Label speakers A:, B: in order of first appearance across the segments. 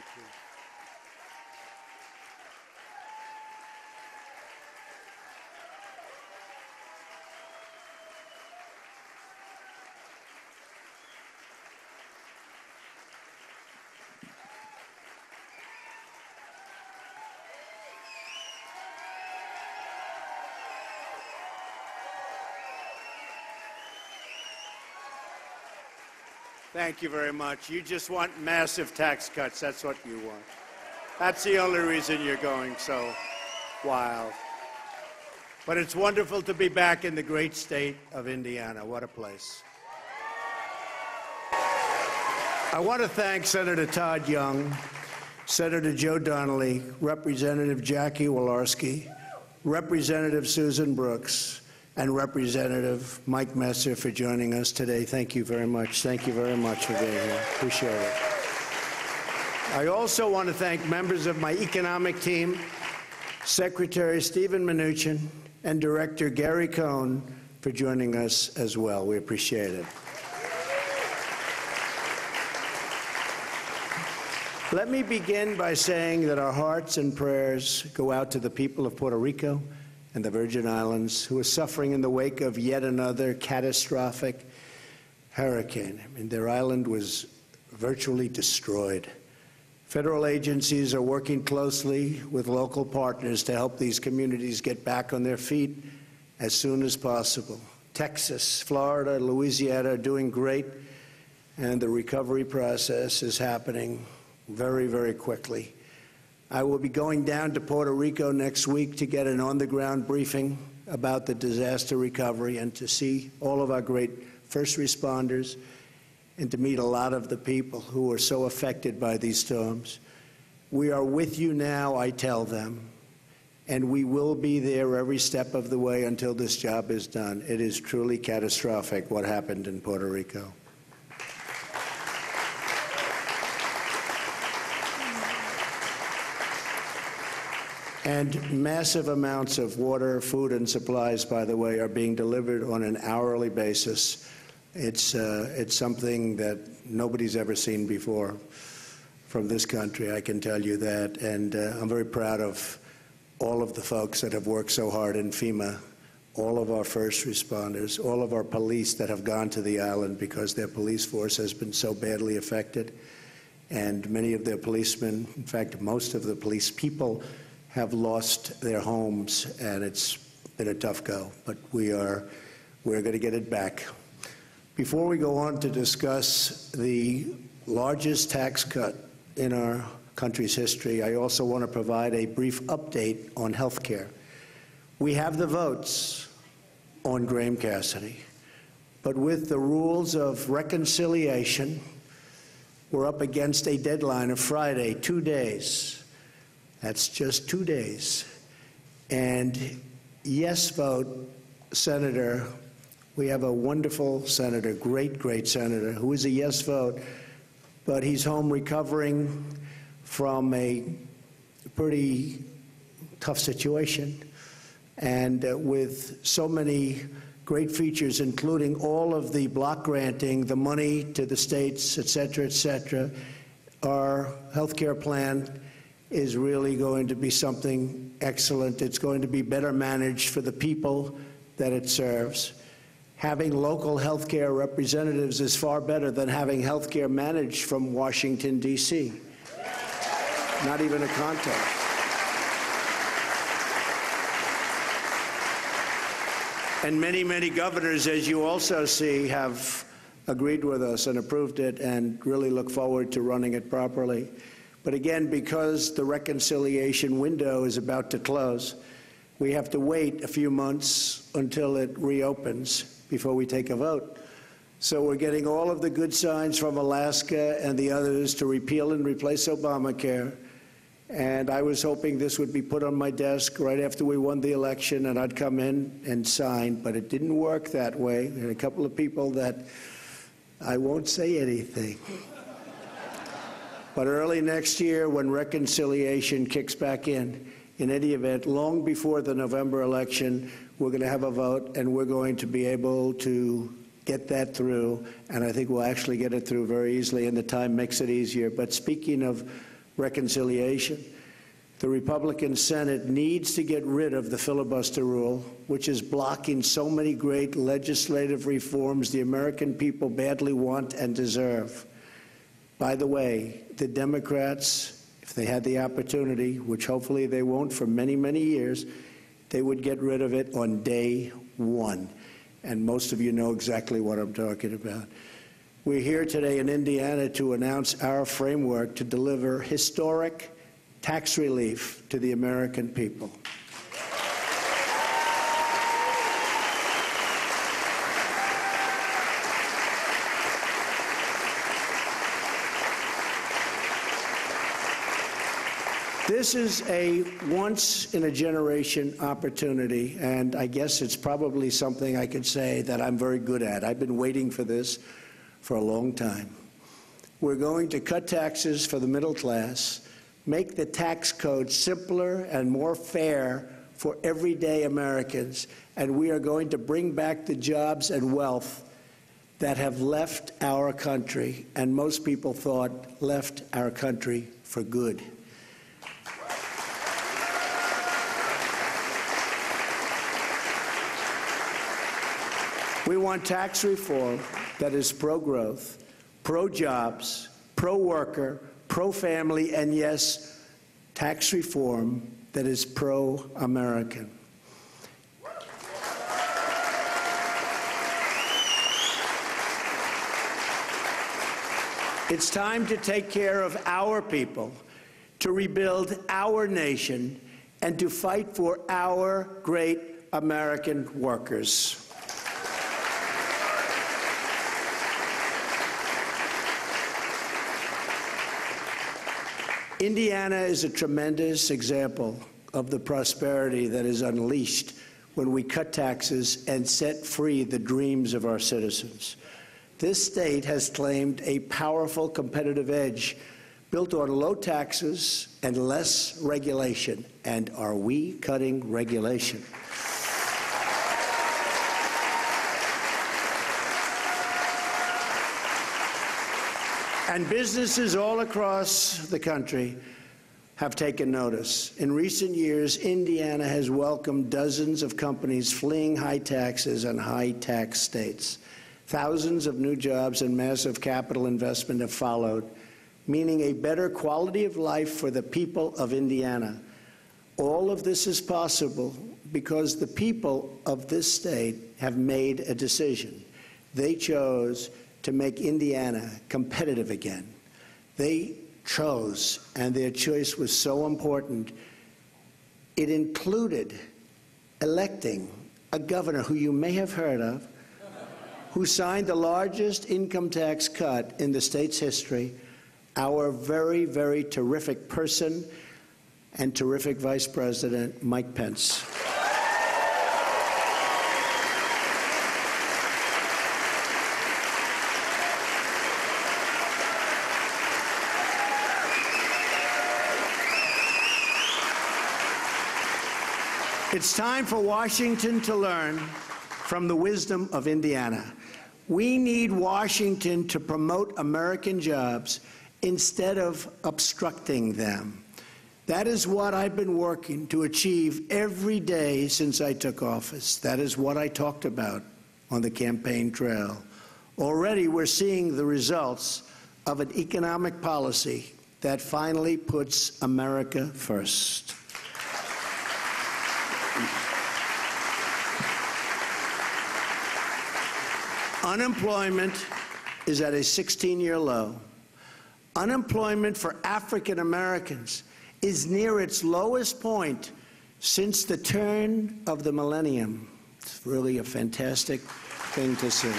A: Thank you. Thank you very much. You just want massive tax cuts. That's what you want. That's the only reason you're going so wild. But it's wonderful to be back in the great state of Indiana. What a place. I want to thank Senator Todd Young, Senator Joe Donnelly, Representative Jackie Walorski, Representative Susan Brooks, and Representative Mike Messer for joining us today. Thank you very much. Thank you very much for being here. Appreciate it. I also want to thank members of my economic team, Secretary Stephen Mnuchin, and Director Gary Cohn for joining us as well. We appreciate it. Let me begin by saying that our hearts and prayers go out to the people of Puerto Rico and the Virgin Islands who are suffering in the wake of yet another catastrophic hurricane. I mean, their island was virtually destroyed. Federal agencies are working closely with local partners to help these communities get back on their feet as soon as possible. Texas, Florida, Louisiana are doing great, and the recovery process is happening very, very quickly. I will be going down to Puerto Rico next week to get an on-the-ground briefing about the disaster recovery and to see all of our great first responders and to meet a lot of the people who are so affected by these storms. We are with you now, I tell them, and we will be there every step of the way until this job is done. It is truly catastrophic what happened in Puerto Rico. And massive amounts of water, food, and supplies, by the way, are being delivered on an hourly basis. It's something that nobody's ever seen before from this country, I can tell you that. And I'm very proud of all of the folks that have worked so hard in FEMA, all of our first responders, all of our police that have gone to the island because their police force has been so badly affected. And many of their policemen, in fact, most of the police people, have lost their homes, and it's been a tough go, but we're going to get it back. Before we go on to discuss the largest tax cut in our country's history, I also want to provide a brief update on health care. We have the votes on Graham Cassidy, but with the rules of reconciliation, we're up against a deadline of Friday, 2 days. That's just 2 days. And yes vote, Senator, we have a wonderful senator, great senator, who is a yes vote, but he's home recovering from a pretty tough situation. And with so many great features, including all of the block granting, the money to the states, et cetera, our health care plan is really going to be something excellent. It's going to be better managed for the people that it serves. Having local health care representatives is far better than having health care managed from Washington, D.C. Not even a contest. And many governors, as you also see, have agreed with us and approved it and really look forward to running it properly. But again, because the reconciliation window is about to close, we have to wait a few months until it reopens before we take a vote. So we're getting all of the good signs from Alaska and the others to repeal and replace Obamacare. And I was hoping this would be put on my desk right after we won the election and I'd come in and sign, but it didn't work that way. There are a couple of people that I won't say anything. But early next year, when reconciliation kicks back in any event, long before the November election, we're going to have a vote, and we're going to be able to get that through, and I think we'll actually get it through very easily, and the time makes it easier. But speaking of reconciliation. The Republican Senate needs to get rid of the filibuster rule, which is blocking so many great legislative reforms the American people badly want and deserve. By the way, the Democrats, if they had the opportunity, which hopefully they won't for many, many years, they would get rid of it on day one. And most of you know exactly what I'm talking about. We're here today in Indiana to announce our framework to deliver historic tax relief to the American people. This is a once-in-a-generation opportunity, and I guess it's probably something I could say that I'm very good at. I've been waiting for this for a long time. We're going to cut taxes for the middle class, make the tax code simpler and more fair for everyday Americans, and we are going to bring back the jobs and wealth that have left our country, and most people thought left our country for good. We want tax reform that is pro-growth, pro-jobs, pro-worker, pro-family, and yes, tax reform that is pro-American. It's time to take care of our people, to rebuild our nation, and to fight for our great American workers. Indiana is a tremendous example of the prosperity that is unleashed when we cut taxes and set free the dreams of our citizens. This state has claimed a powerful competitive edge built on low taxes and less regulation. And are we cutting regulation? And businesses all across the country have taken notice. In recent years, Indiana has welcomed dozens of companies fleeing high taxes and high-tax states. Thousands of new jobs and massive capital investment have followed, meaning a better quality of life for the people of Indiana. All of this is possible because the people of this state have made a decision. They chose to make Indiana competitive again. They chose, and their choice was so important, it included electing a governor who you may have heard of, who signed the largest income tax cut in the state's history, our very, very terrific person and terrific Vice President, Mike Pence. It's time for Washington to learn from the wisdom of Indiana. We need Washington to promote American jobs instead of obstructing them. That is what I've been working to achieve every day since I took office. That is what I talked about on the campaign trail. Already we're seeing the results of an economic policy that finally puts America first. Unemployment is at a 16-year low. Unemployment for African Americans is near its lowest point since the turn of the millennium. It's really a fantastic thing to see.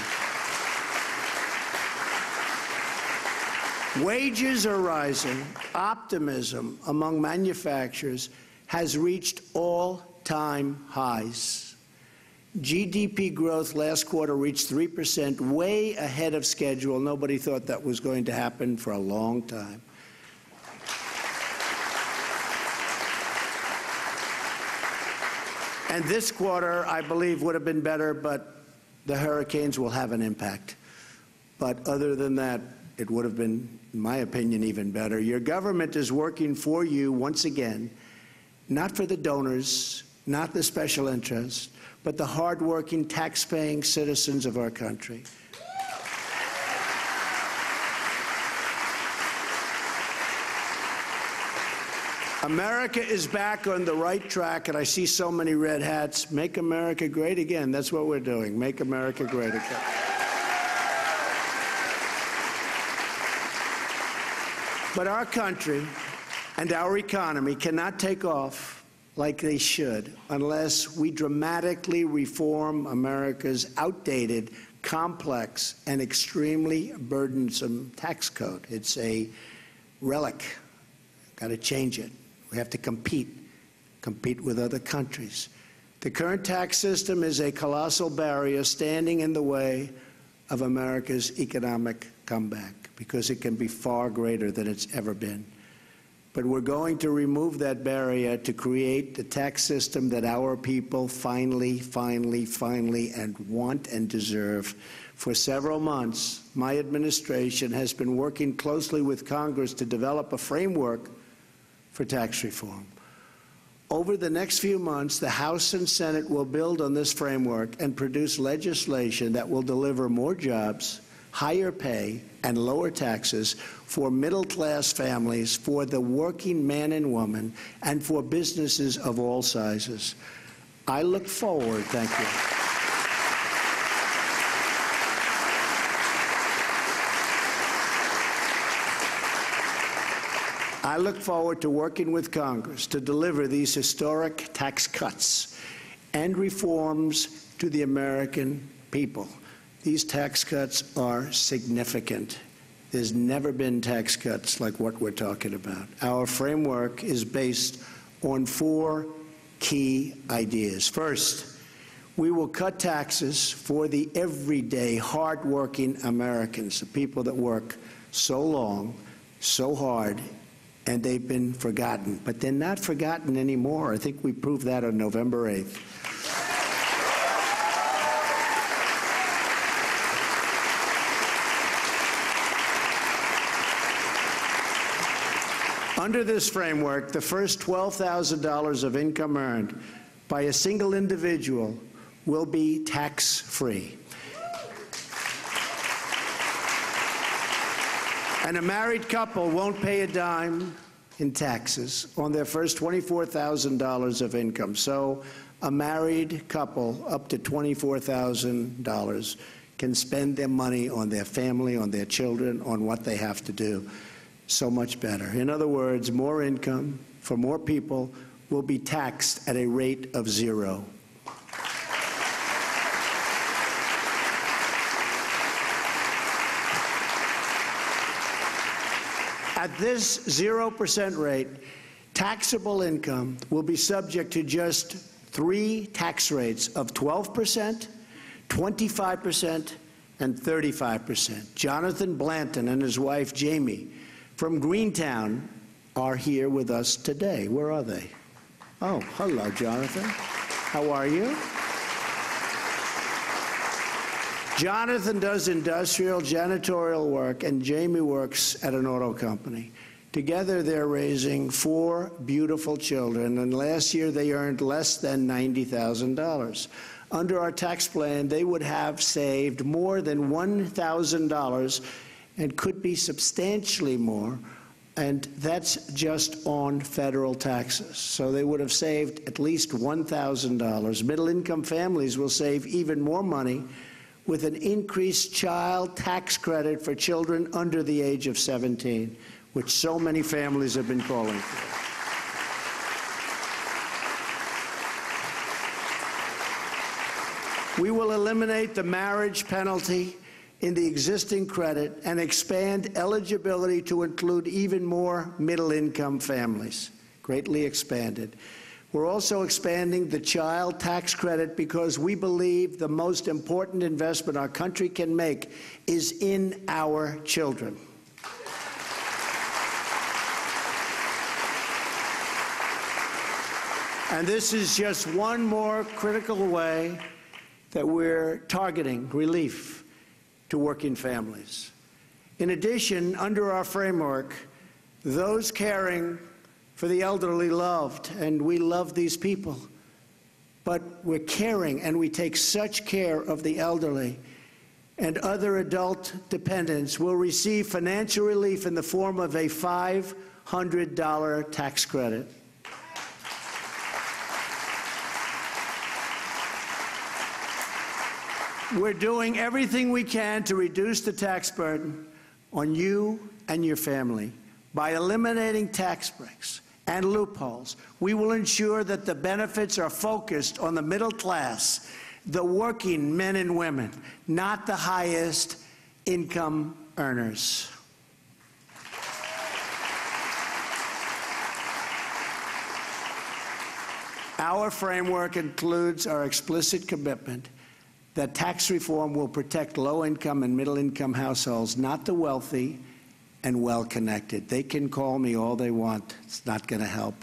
A: Wages are rising. Optimism among manufacturers has reached all-time highs. GDP growth last quarter reached 3%, way ahead of schedule. Nobody thought that was going to happen for a long time. And this quarter, I believe, would have been better, but the hurricanes will have an impact. But other than that, it would have been, in my opinion, even better. Your government is working for you once again, not for the donors, not the special interests, but the hardworking, tax-paying citizens of our country. America is back on the right track, and I see so many red hats. Make America great again. That's what we're doing. Make America great again. But our country and our economy cannot take off like they should unless we dramatically reform America's outdated, complex, and extremely burdensome tax code. It's a relic. Got to change it. We have to compete with other countries. The current tax system is a colossal barrier standing in the way of America's economic comeback because it can be far greater than it's ever been. But we're going to remove that barrier to create the tax system that our people finally and want and deserve. For several months, my administration has been working closely with Congress to develop a framework for tax reform. Over the next few months, the House and Senate will build on this framework and produce legislation that will deliver more jobs, higher pay, and lower taxes for middle-class families, for the working man and woman, and for businesses of all sizes. I look forward, thank you. I look forward to working with Congress to deliver these historic tax cuts and reforms to the American people. These tax cuts are significant. There's never been tax cuts like what we're talking about. Our framework is based on 4 key ideas. First, we will cut taxes for the everyday, hardworking Americans, the people that work so long, so hard, and they've been forgotten. But they're not forgotten anymore. I think we proved that on November 8th. Under this framework, the first $12,000 of income earned by a single individual will be tax-free. And a married couple won't pay a dime in taxes on their first $24,000 of income. So a married couple up to $24,000 can spend their money on their family, on their children, on what they have to do. So much better. In other words, more income for more people will be taxed at a rate of 0. At this 0% rate, taxable income will be subject to just 3 tax rates of 12%, 25%, and 35%. Jonathan Blanton and his wife, Jamie, from Greentown, are here with us today. Where are they? Oh, hello, Jonathan. How are you? Jonathan does industrial janitorial work, and Jamie works at an auto company. Together, they're raising 4 beautiful children, and last year they earned less than $90,000. Under our tax plan, they would have saved more than $1,000 and could be substantially more, and that's just on federal taxes. So they would have saved at least $1,000. Middle-income families will save even more money with an increased child tax credit for children under the age of 17, which so many families have been calling for. We will eliminate the marriage penalty in the existing credit and expand eligibility to include even more middle-income families, greatly expanded. We're also expanding the child tax credit because we believe the most important investment our country can make is in our children. And this is just one more critical way that we're targeting relief to working families. In addition, under our framework, those caring for the elderly loved, and we love these people, but we're caring and we take such care of the elderly and other adult dependents will receive financial relief in the form of a $500 tax credit. We're doing everything we can to reduce the tax burden on you and your family. By eliminating tax breaks and loopholes, we will ensure that the benefits are focused on the middle class, the working men and women, not the highest income earners. Our framework includes our explicit commitment that tax reform will protect low-income and middle-income households, not the wealthy and well-connected. They can call me all they want. It's not going to help.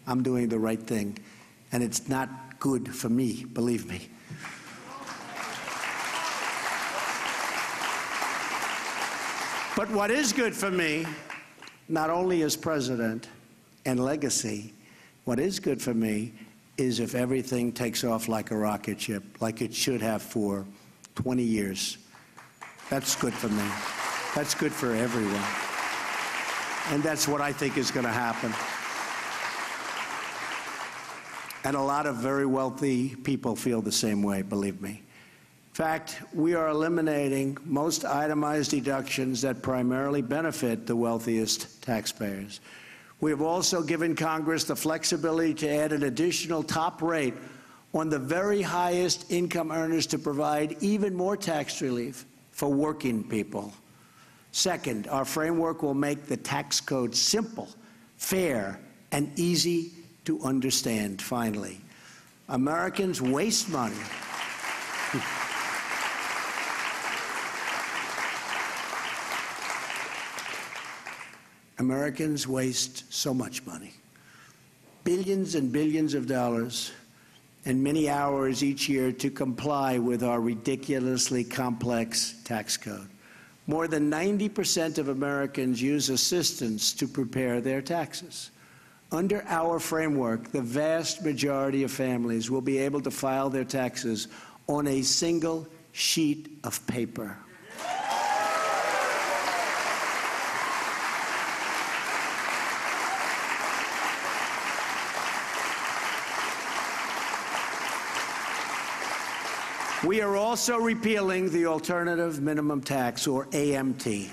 A: I'm doing the right thing, and it's not good for me, believe me. But what is good for me, not only as president and legacy, what is good for me is if everything takes off like a rocket ship, like it should have for 20 years. That's good for me. That's good for everyone. And that's what I think is going to happen. And a lot of very wealthy people feel the same way, believe me. In fact, we are eliminating most itemized deductions that primarily benefit the wealthiest taxpayers. We have also given Congress the flexibility to add an additional top rate on the very highest income earners to provide even more tax relief for working people. Second, our framework will make the tax code simple, fair, and easy to understand. Finally, Americans waste money. Americans waste so much money, billions and billions of dollars, and many hours each year to comply with our ridiculously complex tax code. More than 90% of Americans use assistance to prepare their taxes. Under our framework, the vast majority of families will be able to file their taxes on a single sheet of paper. We are also repealing the Alternative Minimum Tax, or AMT.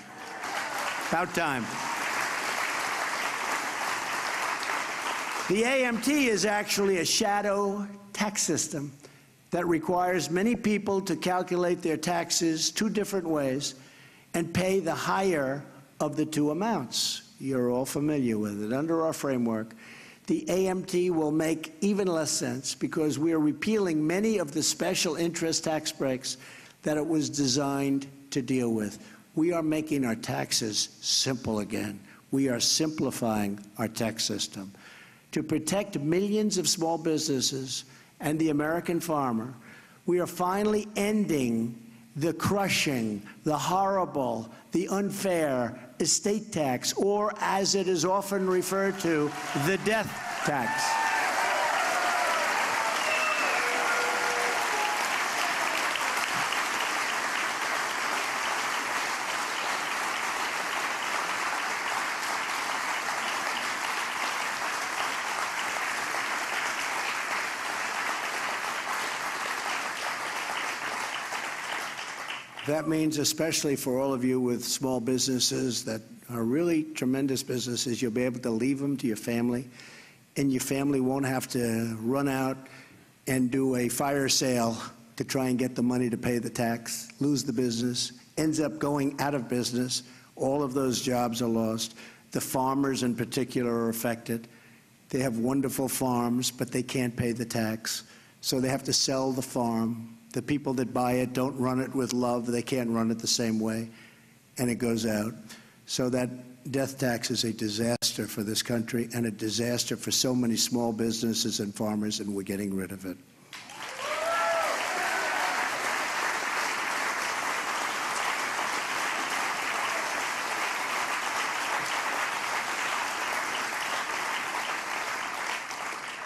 A: About time. The AMT is actually a shadow tax system that requires many people to calculate their taxes two different ways and pay the higher of the two amounts. You're all familiar with it. Under our framework, the AMT will make even less sense because we are repealing many of the special interest tax breaks that it was designed to deal with. We are making our taxes simple again. We are simplifying our tax system. To protect millions of small businesses and the American farmer, we are finally ending the crushing, the horrible, the unfair estate tax, or as it is often referred to, the death tax. That means, especially for all of you with small businesses that are really tremendous businesses, you'll be able to leave them to your family, and your family won't have to run out and do a fire sale to try and get the money to pay the tax, lose the business, ends up going out of business. All of those jobs are lost. The farmers in particular are affected. They have wonderful farms, but they can't pay the tax, so they have to sell the farm. The people that buy it don't run it with love. They can't run it the same way, and it goes out. So that death tax is a disaster for this country and a disaster for so many small businesses and farmers, and we're getting rid of it.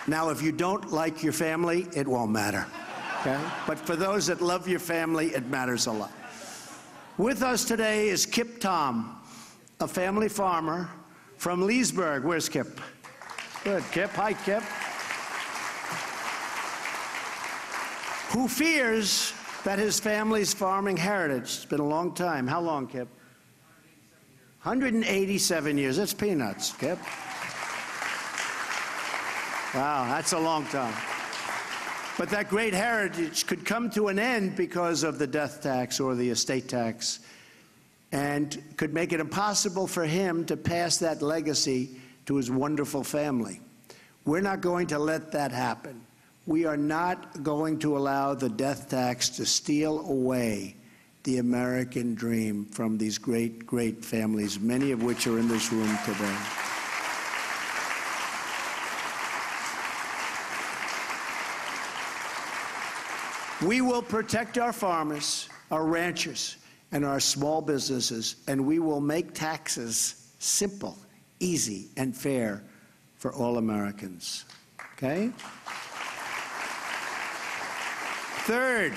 A: Now, if you don't like your family, it won't matter, okay? But for those that love your family, it matters a lot. With us today is Kip Tom, a family farmer from Leesburg. Where's Kip? Good, Kip. Hi, Kip. Who fears that his family's farming heritage, it's been a long time. How long, Kip? 187 years. That's peanuts, Kip. Wow, that's a long time. But that great heritage could come to an end because of the death tax or the estate tax, and could make it impossible for him to pass that legacy to his wonderful family. We're not going to let that happen. We are not going to allow the death tax to steal away the American dream from these great, great families, many of which are in this room today. We will protect our farmers, our ranchers, and our small businesses, and we will make taxes simple, easy, and fair for all Americans. Okay? Third,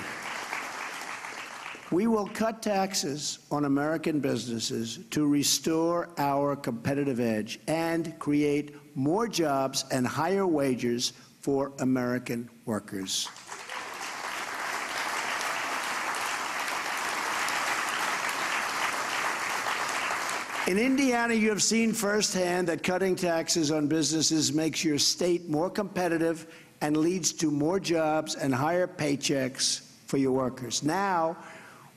A: we will cut taxes on American businesses to restore our competitive edge and create more jobs and higher wages for American workers. In Indiana, you have seen firsthand that cutting taxes on businesses makes your state more competitive and leads to more jobs and higher paychecks for your workers. Now,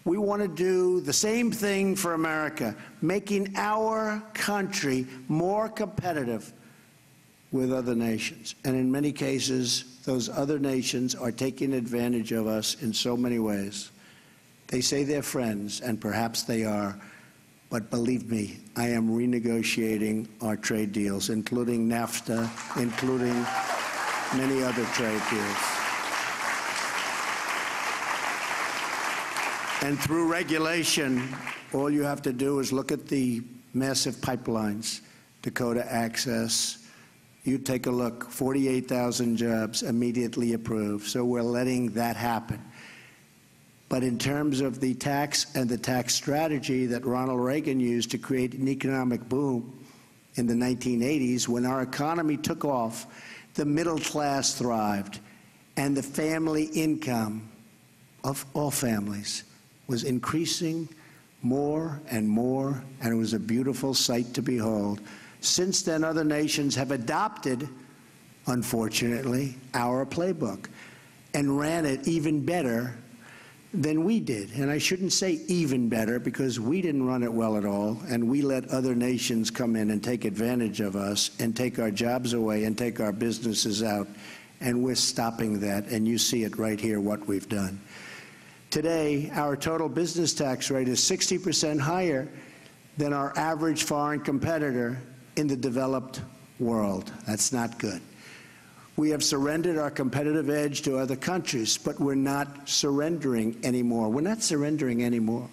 A: we want to do the same thing for America, making our country more competitive with other nations. And in many cases, those other nations are taking advantage of us in so many ways. They say they're friends, and perhaps they are. But believe me, I am renegotiating our trade deals, including NAFTA, including many other trade deals. And through regulation, all you have to do is look at the massive pipelines, Dakota Access. You take a look, 48,000 jobs immediately approved. So we're letting that happen. But in terms of the tax and the tax strategy that Ronald Reagan used to create an economic boom in the 1980s, when our economy took off, the middle class thrived, and the family income of all families was increasing more and more, and it was a beautiful sight to behold. Since then, other nations have adopted, unfortunately, our playbook and ran it even better than we did. And I shouldn't say even better, because we didn't run it well at all, and we let other nations come in and take advantage of us and take our jobs away and take our businesses out, and we're stopping that, and you see it right here, what we've done. Today, our total business tax rate is 60% higher than our average foreign competitor in the developed world. That's not good. We have surrendered our competitive edge to other countries, but we're not surrendering anymore. We're not surrendering anymore.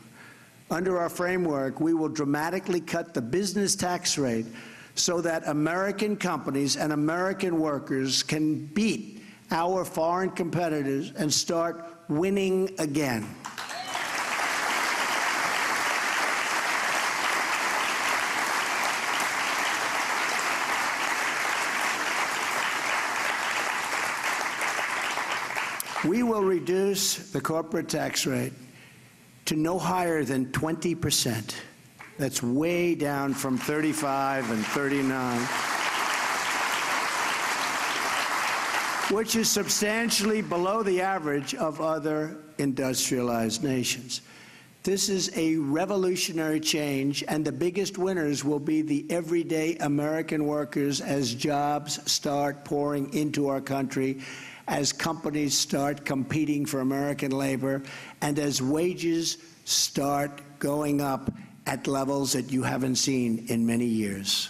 A: Under our framework, we will dramatically cut the business tax rate so that American companies and American workers can beat our foreign competitors and start winning again. We will reduce the corporate tax rate to no higher than 20%. That's way down from 35 and 39, which is substantially below the average of other industrialized nations. This is a revolutionary change, and the biggest winners will be the everyday American workers as jobs start pouring into our country, as companies start competing for American labor, and as wages start going up at levels that you haven't seen in many years.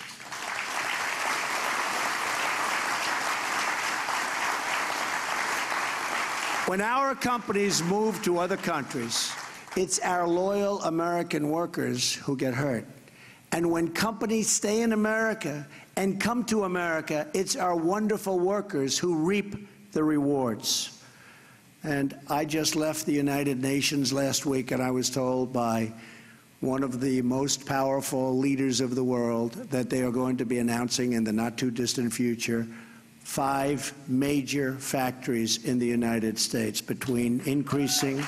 A: When our companies move to other countries, it's our loyal American workers who get hurt. And when companies stay in America and come to America, it's our wonderful workers who reap the rewards. And I just left the United Nations last week, and I was told by one of the most powerful leaders of the world that they are going to be announcing in the not-too-distant future 5 major factories in the United States, between increasing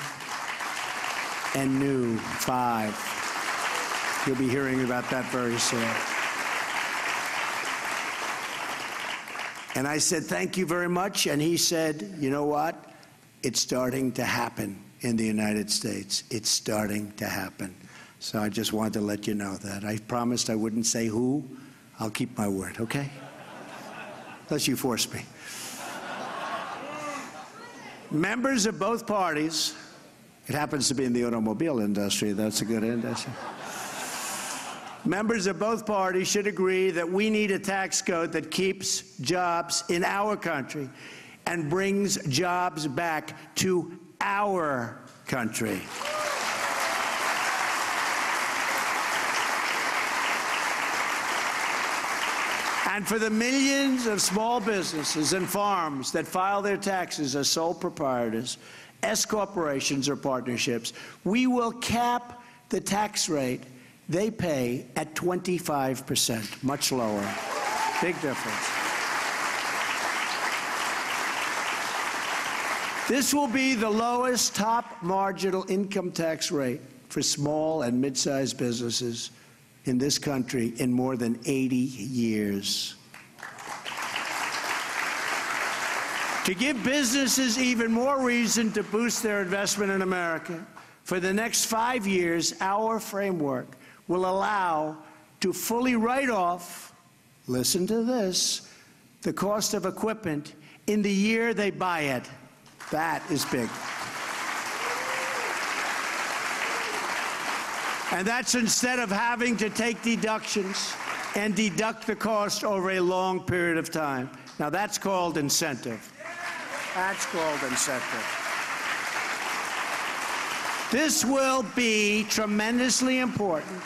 A: and new. 5. You'll be hearing about that very soon. And I said, thank you very much. And he said, you know what? It's starting to happen in the United States. It's starting to happen. So I just wanted to let you know that. I promised I wouldn't say who. I'll keep my word, okay? Unless you force me. Members of both parties, it happens to be in the automobile industry, that's a good industry. Members of both parties should agree that we need a tax code that keeps jobs in our country and brings jobs back to our country. And for the millions of small businesses and farms that file their taxes as sole proprietors, S corporations or partnerships, we will cap the tax rate they pay at 25%, much lower. Big difference. This will be the lowest top marginal income tax rate for small and mid-sized businesses in this country in more than 80 years. To give businesses even more reason to boost their investment in America, for the next 5 years, our framework will allow to fully write off, listen to this, the cost of equipment in the year they buy it. That is big. And that's instead of having to take deductions and deduct the cost over a long period of time. Now that's called incentive. That's called incentive. This will be tremendously important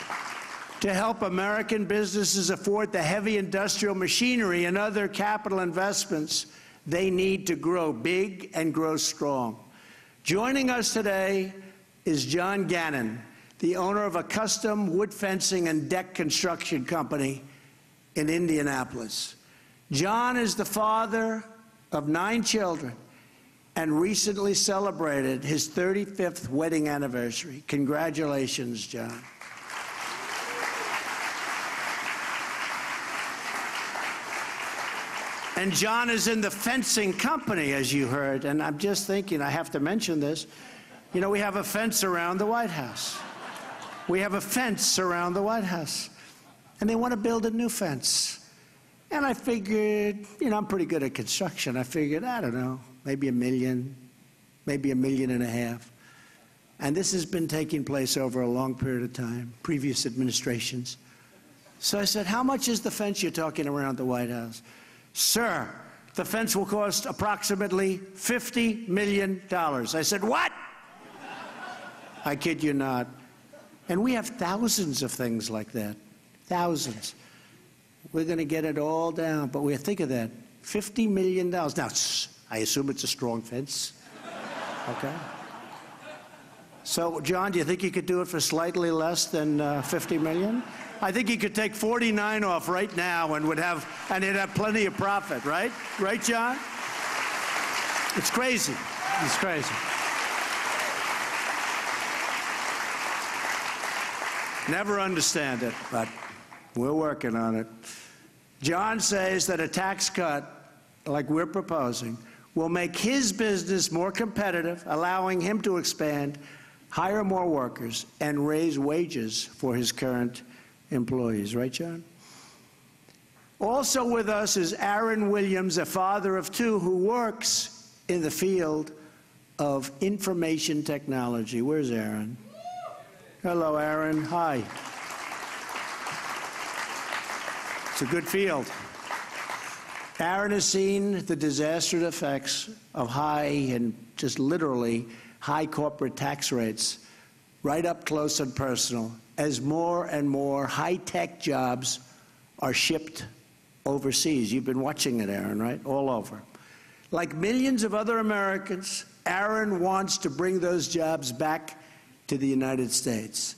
A: to help American businesses afford the heavy industrial machinery and other capital investments they need to grow big and grow strong. Joining us today is John Gannon, the owner of a custom wood fencing and deck construction company in Indianapolis. John is the father of 9 children and recently celebrated his 35th wedding anniversary. Congratulations, John. And John is in the fencing company, as you heard, and I'm just thinking, I have to mention this. You know, we have a fence around the White House. We have a fence around the White House, and they want to build a new fence. And I figured, you know, I'm pretty good at construction. I figured, I don't know, maybe $1 million, maybe $1.5 million. And this has been taking place over a long period of time, previous administrations. So I said, how much is the fence you're talking around the White House? Sir, the fence will cost approximately $50 million. I said, what? I kid you not. And we have thousands of things like that, thousands. We're going to get it all down, but we think of that, $50 million. Now, I assume it's a strong fence, okay? So, John, do you think you could do it for slightly less than $50 million? I think he could take 49 off right now and it'd have plenty of profit, right? Right, John? It's crazy. It's crazy. Never understand it, but we're working on it. John says that a tax cut, like we're proposing, will make his business more competitive, allowing him to expand, hire more workers, and raise wages for his current employees. Right, John? Also with us is Aaron Williams, a father of 2 who works in the field of information technology. Where's Aaron? Hello, Aaron. Hi. It's a good field. Aaron has seen the disastrous effects of high and just literally high corporate tax rates right up close and personal as more and more high-tech jobs are shipped overseas. You've been watching it, Aaron, right? All over. Like millions of other Americans, Aaron wants to bring those jobs back to the United States.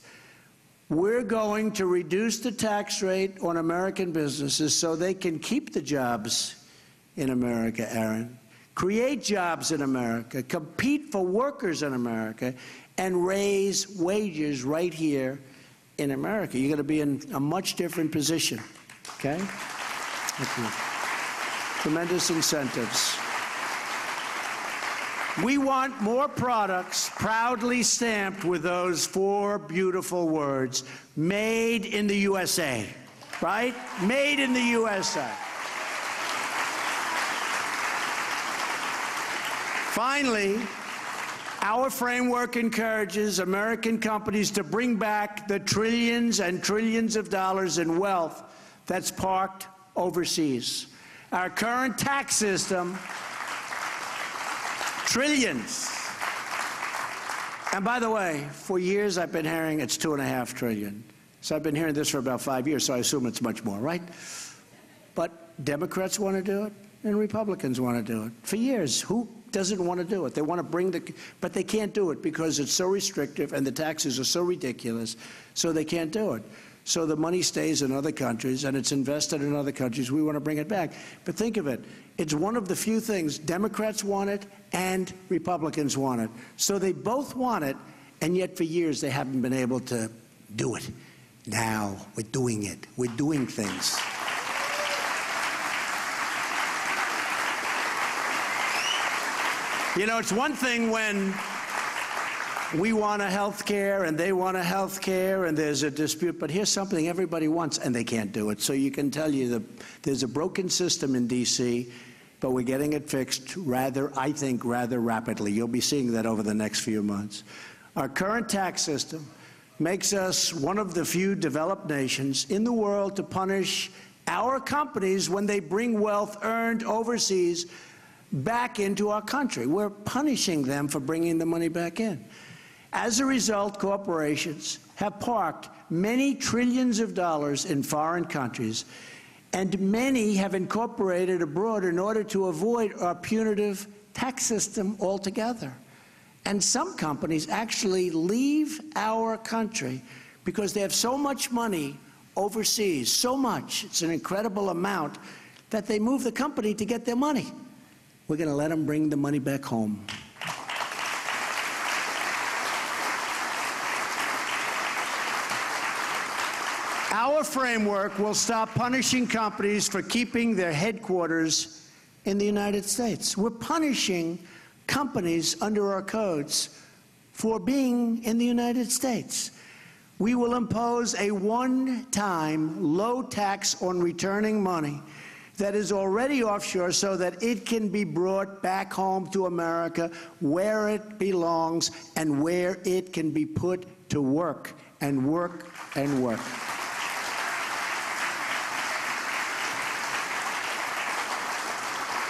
A: We're going to reduce the tax rate on American businesses so they can keep the jobs in America, Aaron, create jobs in America, compete for workers in America, and raise wages right here in America. You're going to be in a much different position, okay? Thank you. Tremendous incentives. We want more products proudly stamped with those 4 beautiful words, made in the USA, right? Made in the USA. Finally, our framework encourages American companies to bring back the trillions and trillions of dollars in wealth that's parked overseas. Our current tax system, trillions. And by the way, for years I've been hearing it's $2.5 trillion. So I've been hearing this for about 5 years, so I assume it's much more, right? But Democrats want to do it, and Republicans want to do it. For years, who doesn't want to do it? They want to bring but they can't do it because it's so restrictive and the taxes are so ridiculous, so they can't do it. So the money stays in other countries and it's invested in other countries. We want to bring it back. But think of it. It's one of the few things Democrats want it and Republicans want it. So they both want it, and yet for years they haven't been able to do it. Now we're doing it. We're doing things. You know, it's one thing when we want a health care and they want a health care and there's a dispute, but here's something everybody wants and they can't do it. So you can tell you that there's a broken system in D.C., but we're getting it fixed I think, rather rapidly. You'll be seeing that over the next few months. Our current tax system makes us one of the few developed nations in the world to punish our companies when they bring wealth earned overseas back into our country. We're punishing them for bringing the money back in. As a result, corporations have parked many trillions of dollars in foreign countries, and many have incorporated abroad in order to avoid our punitive tax system altogether. And some companies actually leave our country because they have so much money overseas, so much, it's an incredible amount, that they move the company to get their money. We're going to let them bring the money back home. Our framework will stop punishing companies for keeping their headquarters in the United States. We're punishing companies under our codes for being in the United States. We will impose a one-time low tax on returning money that is already offshore so that it can be brought back home to America where it belongs and where it can be put to work and work and work.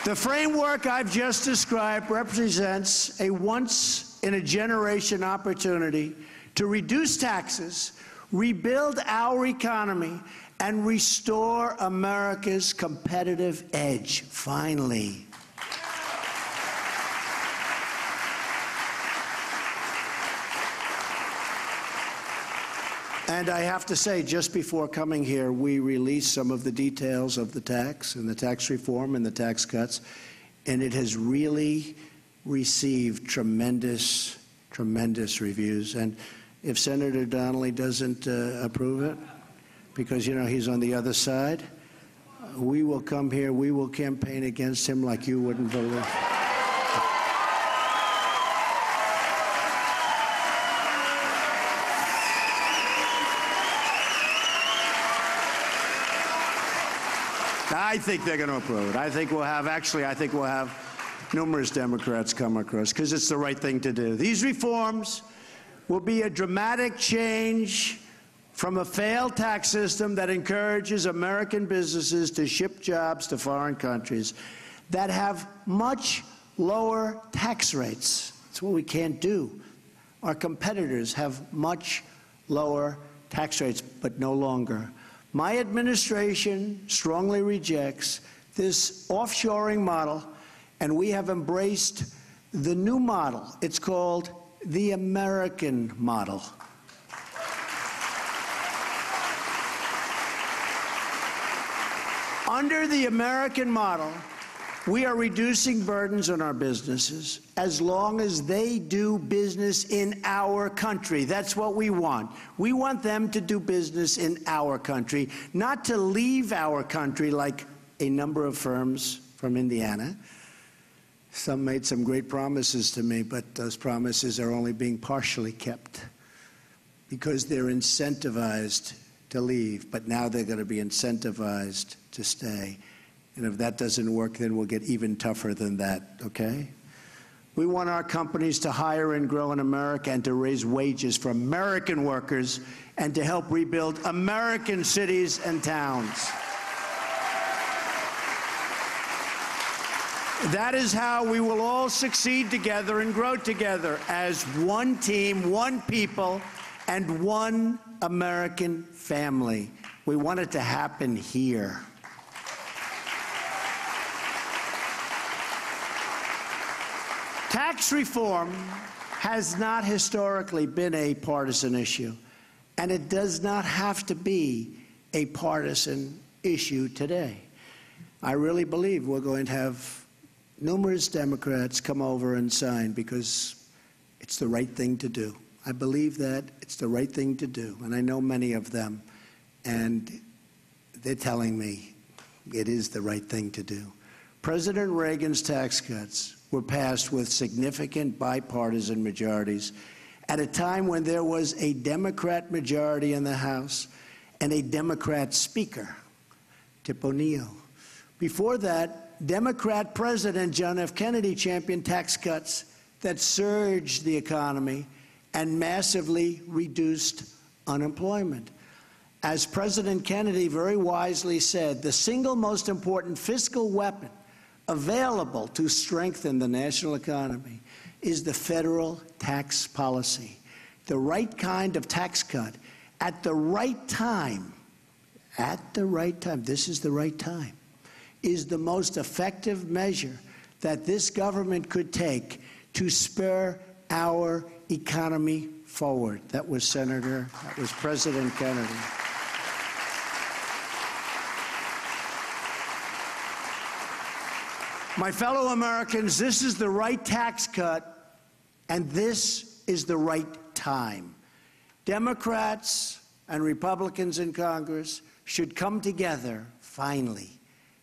A: The framework I've just described represents a once-in-a-generation opportunity to reduce taxes, rebuild our economy, and restore America's competitive edge, finally. And I have to say, just before coming here, we released some of the details of the tax and the tax reform and the tax cuts, and it has really received tremendous, tremendous reviews. And if Senator Donnelly doesn't approve it, because, you know, he's on the other side, we will come here, we will campaign against him like you wouldn't believe. I think they're going to approve it. I think we'll have numerous Democrats come across, because it's the right thing to do. These reforms will be a dramatic change from a failed tax system that encourages American businesses to ship jobs to foreign countries that have much lower tax rates. That's what we can't do. Our competitors have much lower tax rates, but no longer. My administration strongly rejects this offshoring model, and we have embraced the new model. It's called the American model. Under the American model, we are reducing burdens on our businesses as long as they do business in our country. That's what we want. We want them to do business in our country, not to leave our country like a number of firms from Indiana. Some made some great promises to me, but those promises are only being partially kept because they're incentivized to leave, but now they're going to be incentivized to stay. And if that doesn't work, then we'll get even tougher than that, okay? We want our companies to hire and grow in America and to raise wages for American workers and to help rebuild American cities and towns. That is how we will all succeed together and grow together as one team, one people, and one American family. We want it to happen here. Tax reform has not historically been a partisan issue, and it does not have to be a partisan issue today. I really believe we're going to have numerous Democrats come over and sign because it's the right thing to do. I believe that it's the right thing to do, and I know many of them, and they're telling me it is the right thing to do. President Reagan's tax cuts were passed with significant bipartisan majorities at a time when there was a Democrat majority in the House and a Democrat Speaker, Tip O'Neill. Before that, Democrat President John F. Kennedy championed tax cuts that surged the economy and massively reduced unemployment. As President Kennedy very wisely said, the single most important fiscal weapon available to strengthen the national economy is the federal tax policy. The right kind of tax cut at the right time, this is the right time, is the most effective measure that this government could take to spur our economy forward. That was President Kennedy. My fellow Americans, this is the right tax cut, and this is the right time. Democrats and Republicans in Congress should come together, finally,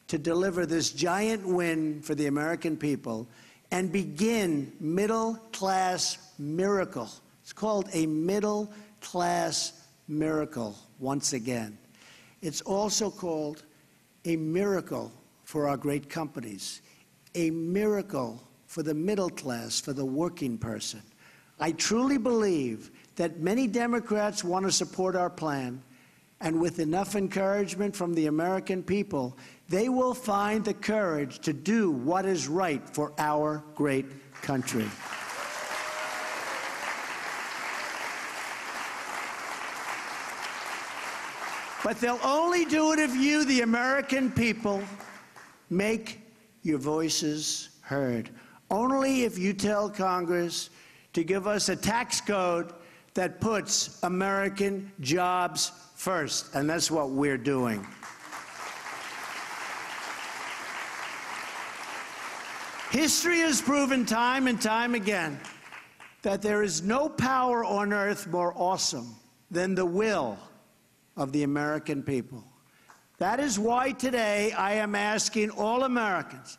A: to deliver this giant win for the American people and begin middle-class miracle. It's called a middle-class miracle once again. It's also called a miracle for our great companies, a miracle for the middle class, for the working person. I truly believe that many Democrats want to support our plan, and with enough encouragement from the American people, they will find the courage to do what is right for our great country. But they'll only do it if you, the American people, make your voices heard. Only if you tell Congress to give us a tax code that puts American jobs first. And that's what we're doing. History has proven time and time again that there is no power on earth more awesome than the will of the American people. That is why today I am asking all Americans,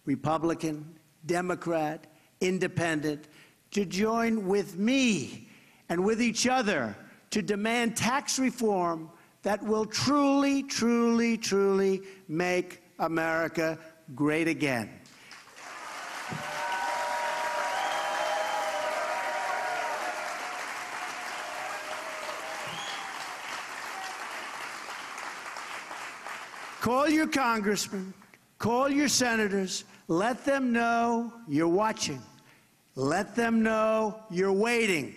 A: Republican, Democrat, Independent, to join with me and with each other to demand tax reform that will truly, truly, truly make America great again. Call your congressmen, call your senators, let them know you're watching. Let them know you're waiting.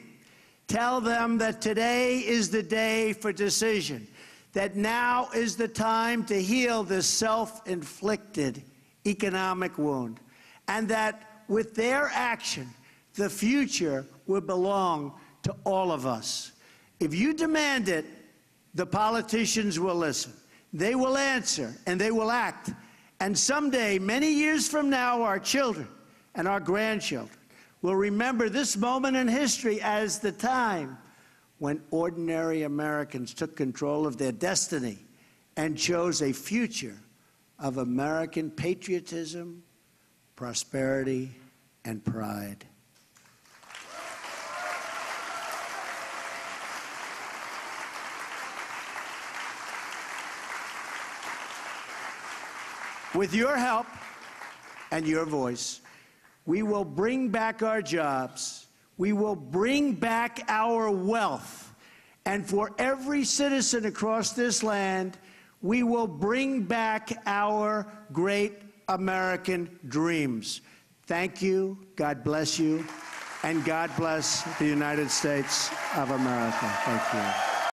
A: Tell them that today is the day for decision, that now is the time to heal this self-inflicted economic wound, and that with their action, the future will belong to all of us. If you demand it, the politicians will listen. They will answer, and they will act. And someday, many years from now, our children and our grandchildren will remember this moment in history as the time when ordinary Americans took control of their destiny and chose a future of American patriotism, prosperity, and pride. With your help and your voice, we will bring back our jobs. We will bring back our wealth. And for every citizen across this land, we will bring back our great American dreams. Thank you. God bless you. And God bless the United States of America. Thank you.